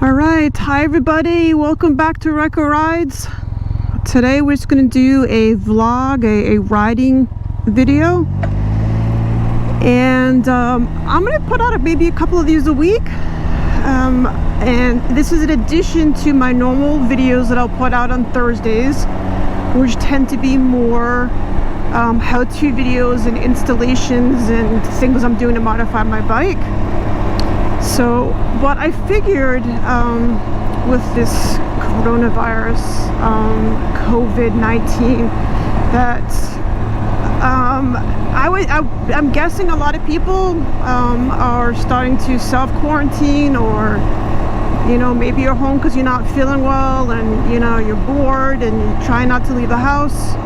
Alright, hi everybody, welcome back to Riker Rides. Today we're just going to do a vlog, a riding video. And I'm going to put out maybe a couple of these a week. And this is in addition to my normal videos that I'll put out on Thursdays, which tend to be more how-to videos and installations and things I'm doing to modify my bike. So what I figured with this coronavirus, COVID-19, that I'm guessing a lot of people are starting to self-quarantine, or maybe you're home because you're not feeling well and you're bored and you're trying not to leave the house.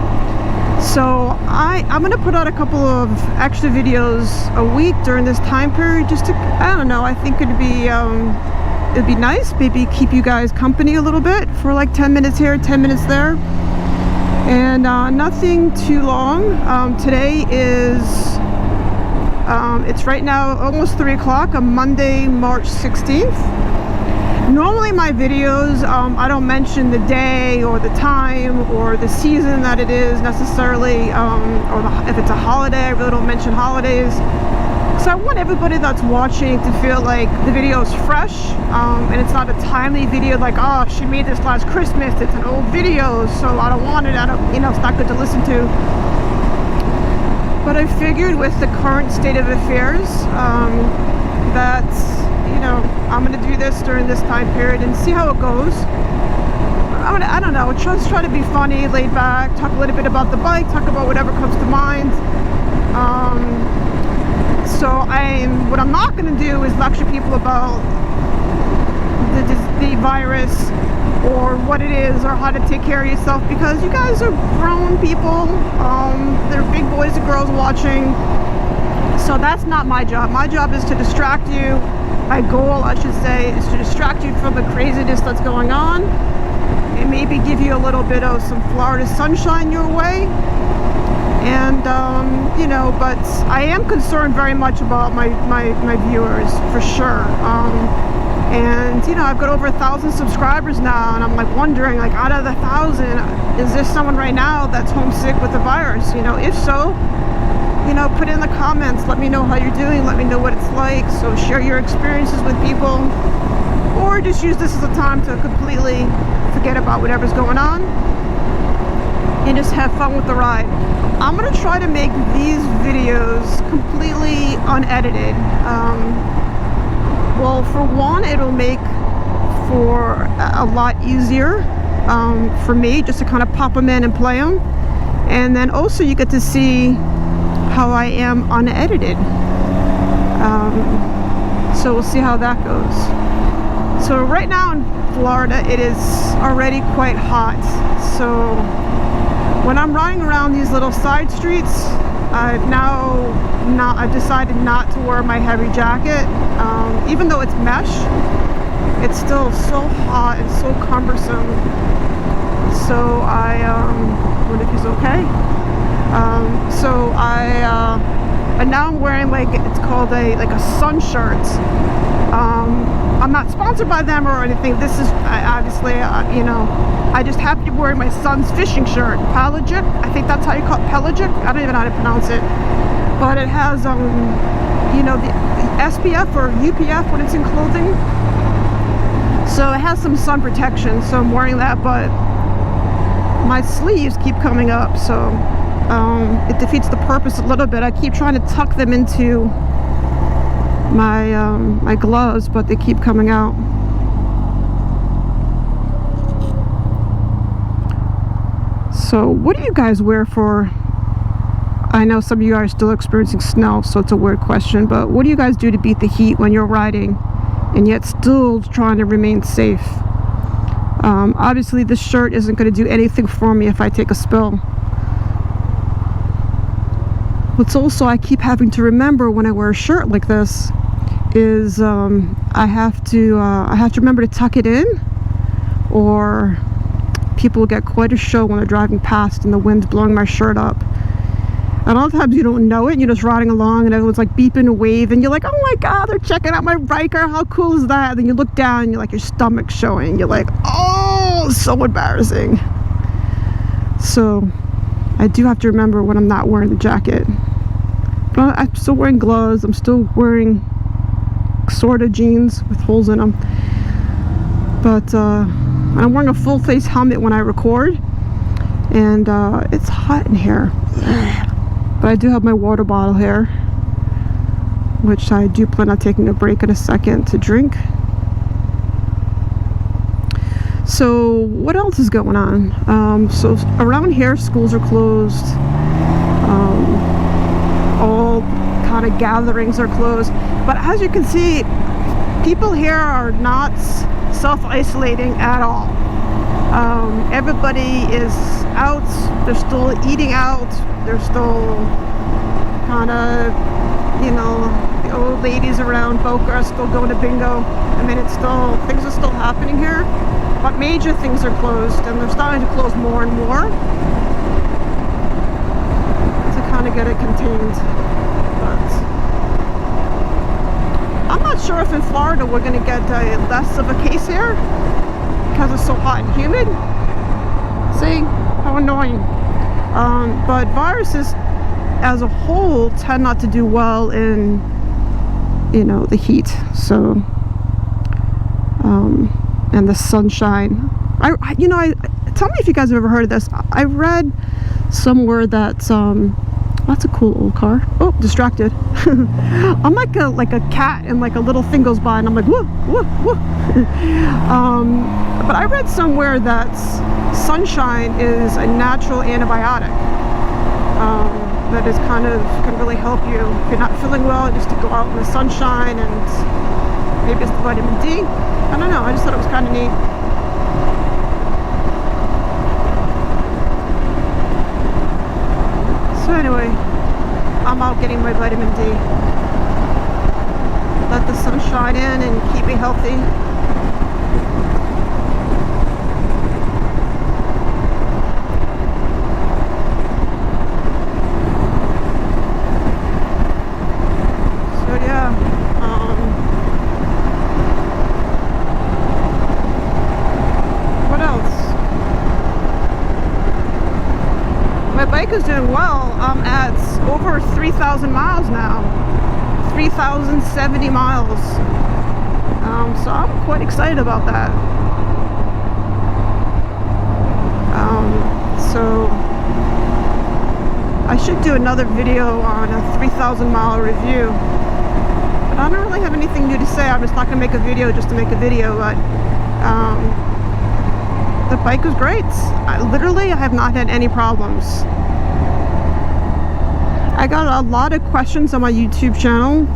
So I'm going to put out a couple of extra videos a week during this time period, just to, I don't know, I think it'd be nice, maybe keep you guys company a little bit for like 10 minutes here, 10 minutes there, and nothing too long. Today is, it's right now almost 3 o'clock on Monday, March 16th. Normally my videos, I don't mention the day or the time or the season that it is necessarily, if it's a holiday, I really don't mention holidays. So I want everybody that's watching to feel like the video is fresh, and it's not a timely video like, oh, she made this last Christmas, it's an old video, so I don't want it, it's not good to listen to. But I figured with the current state of affairs, that I'm going to do this during this time period and see how it goes. I don't know, just try to be funny, laid back, talk a little bit about the bike, talk about whatever comes to mind. What I'm not going to do is lecture people about the virus or what it is or how to take care of yourself, because you guys are grown people. There are big boys and girls watching. So that's not my job. My job is to distract you. My goal, I should say, is to distract you from the craziness that's going on and maybe give you a little bit of some Florida sunshine your way. And, but I am concerned very much about my viewers, for sure. And, I've got over 1,000 subscribers now, and I'm like wondering, like, out of the 1,000, is there someone right now that's homesick with the virus? If so, put in the comments, let me know how you're doing, let me know what it's like. So share your experiences with people, or just use this as a time to completely forget about whatever's going on and just have fun with the ride. I'm going to try to make these videos completely unedited. Well, for one, it'll make for a lot easier for me just to kind of pop them in and play them, and then also you get to see how I am unedited. So we'll see how that goes. So right now in Florida, it is already quite hot. So when I'm riding around these little side streets, I've decided not to wear my heavy jacket. Even though it's mesh, it's still so hot and so cumbersome. So I wonder if he's okay. And now I'm wearing, like, it's called a sun shirt. I'm not sponsored by them or anything. This is obviously, I just happen to be wearing my son's fishing shirt, pelagic. I think that's how you call it, pelagic. I don't even know how to pronounce it. But it has, the SPF or UPF when it's in clothing. So it has some sun protection. So I'm wearing that, but my sleeves keep coming up. So it defeats the purpose a little bit. I keep trying to tuck them into my gloves, but they keep coming out. So what do you guys wear for? I know some of you are still experiencing snow, so it's a weird question, but what do you guys do to beat the heat when you're riding and yet still trying to remain safe? Obviously this shirt isn't going to do anything for me if I take a spill. What's also I keep having to remember when I wear a shirt like this is I have to remember to tuck it in, or people will get quite a show when they're driving past and the wind's blowing my shirt up. And a lot of times you don't know it. You're just riding along and everyone's like beeping and waving. You're like, oh my God, they're checking out my Riker. How cool is that? Then you look down and you're like, your stomach's showing. You're like, oh, so embarrassing. So I do have to remember when I'm not wearing the jacket. But I'm still wearing gloves. I'm still wearing sort of jeans with holes in them. But I'm wearing a full face helmet when I record. And it's hot in here. But I do have my water bottle here, which I do plan on taking a break in a second to drink. So what else is going on? So around here, schools are closed. All kind of gatherings are closed. But as you can see, people here are not self-isolating at all. Everybody is out. They're still eating out. They're still kind of, you know, the old ladies around Boca are still going to bingo. I mean, it's still, things are still happening here, but major things are closed, and they're starting to close more and more to kind of get it contained. But I'm not sure if in Florida we're going to get less of a case here because it's so hot and humid. See how annoying. But viruses as a whole tend not to do well in, you know, the heat. So and the sunshine. You know, tell me if you guys have ever heard of this. I read somewhere that that's a cool old car. Oh, distracted. I'm like a cat, and like a little thing goes by and I'm like, whoa, whoa, whoa. But I read somewhere that sunshine is a natural antibiotic. That is kind of, can really help you if you're not feeling well, just to go out in the sunshine, and maybe it's the vitamin D. I don't know, I just thought it was kind of neat. So anyway, I'm out getting my vitamin D. Let the sun shine in and keep me healthy. Is doing well. I'm at over 3,000 miles now, 3,070 miles. So I'm quite excited about that. So I should do another video on a 3,000 mile review, but I don't really have anything new to say. I'm just not gonna make a video just to make a video. But the bike was great. I have not had any problems. I got a lot of questions on my YouTube channel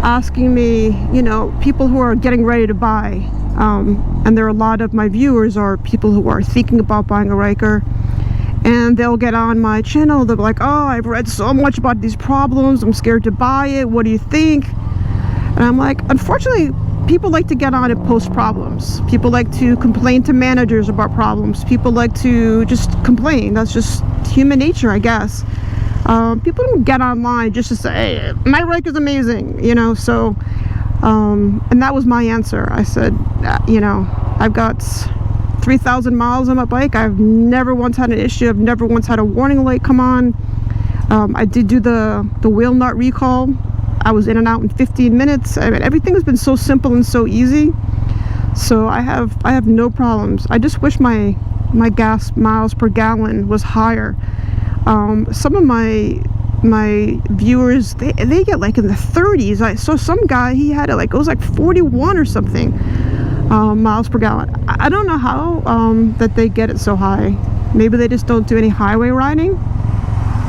asking me, you know, people who are getting ready to buy. And there are a lot of my viewers are people who are thinking about buying a Riker. And they'll get on my channel, they'll be like, oh, I've read so much about these problems, I'm scared to buy it, what do you think? And I'm like, unfortunately, people like to get on and post problems. People like to complain to managers about problems. People like to just complain. That's just human nature, I guess. People don't get online just to say, hey, my Riker's amazing, you know. So and that was my answer. I said, you know, I've got 3,000 miles on my bike. I've never once had an issue. I've never once had a warning light come on. I did do the wheel nut recall. I was in and out in 15 minutes. I mean, everything has been so simple and so easy. So I have no problems. I just wish my gas miles per gallon was higher. Some of my viewers, they get like in the 30s. I saw some guy, he had it like, it was like 41 or something miles per gallon. I don't know how that they get it so high. Maybe they just don't do any highway riding,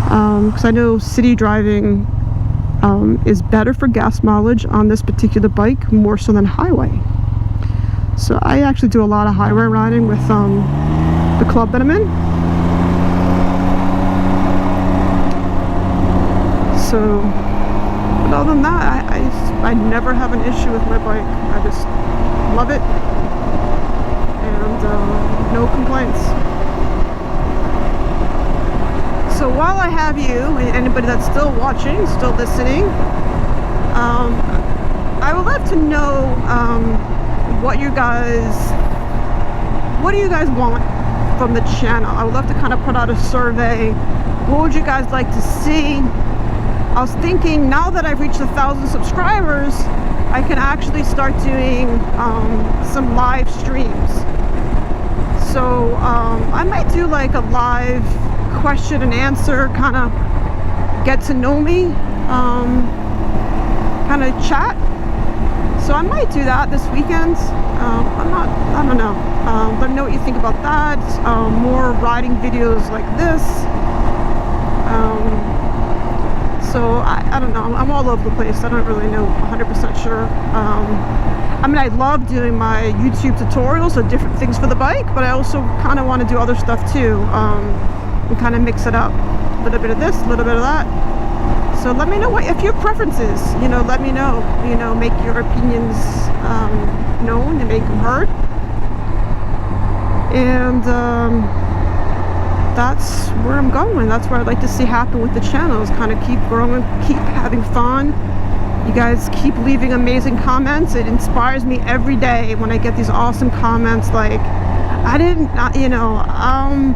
because I know city driving is better for gas mileage on this particular bike, more so than highway. So I actually do a lot of highway riding with the club that I'm in. So, but other than that, I never have an issue with my bike. I just love it, and no complaints. So while I have you, and anybody that's still watching, still listening, I would love to know what do you guys want from the channel? I would love to kind of put out a survey. What would you guys like to see? I was thinking, now that I've reached 1,000 subscribers, I can actually start doing some live streams. So I might do like a live question and answer, kind of get to know me, kind of chat. So I might do that this weekend. I don't know. Let me know what you think about that. More riding videos like this. So I don't know. I'm all over the place. I don't really know 100% sure. I mean, I love doing my YouTube tutorials of different things for the bike, but I also kind of want to do other stuff too, and kind of mix it up. A little bit of this, a little bit of that. So let me know if your preferences, let me know, make your opinions known and make them heard. And that's where I'm going. That's what I'd like to see happen with the channel, is kind of keep growing, keep having fun. You guys keep leaving amazing comments. It inspires me every day when I get these awesome comments like, I'm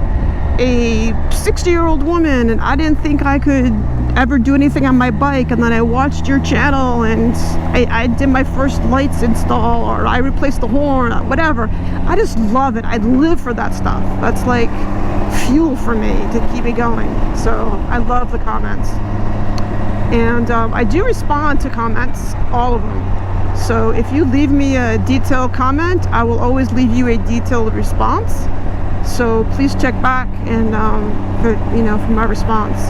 a 60-year-old woman and I didn't think I could ever do anything on my bike, and then I watched your channel and I did my first lights install, or I replaced the horn, or whatever. I just love it. I live for that stuff. That's like fuel for me to keep me going. So I love the comments, and I do respond to comments, all of them. So if you leave me a detailed comment, I will always leave you a detailed response. So please check back and for my response.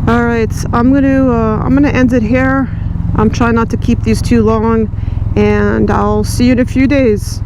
All right, I'm gonna end it here. I'm trying not to keep these too long, and I'll see you in a few days.